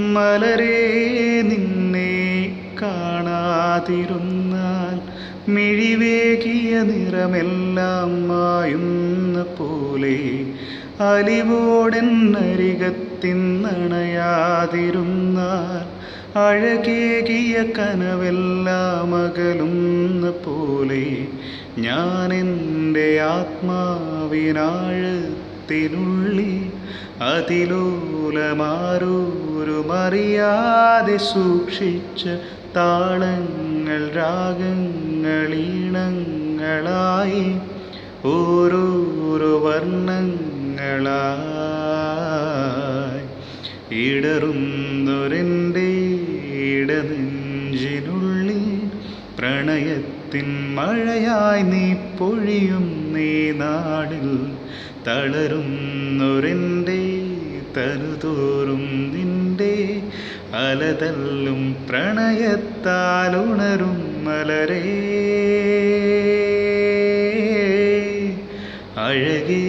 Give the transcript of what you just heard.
മലരേ നിന്നെ കാണാതിരുന്നാൽ മിഴിവേകിയ നിറമെല്ലാം മായുന്ന പോലെ അലിവോടെന്നരികത്തിന്നണയാതിരുന്നാൽ അഴകേകിയ കനവെല്ലാം അകലുന്ന പോലെ ഞാനെൻ്റെ ആത്മാവിനാഴത്തിനുള്ളിൽ അതിലോലമാരോരുമറിയാതെ സൂക്ഷിച്ച താളങ്ങൾ രാഗങ്ങളീണങ്ങളായി ഓരോരോ വർണ്ണങ്ങളായി ഇടറുന്നൊരെൻ്റെ ഇടനെഞ്ചിനുള്ളിൽ പ്രണയത്തിൻ മഴയായി നീ പൊഴിയും നീ നാടിൽ തളരുന്നൊരെൻ്റെ തനുതോറും നിന്റെ അലതല്ലും പ്രണയത്താലുണരും മലരേ അഴകേ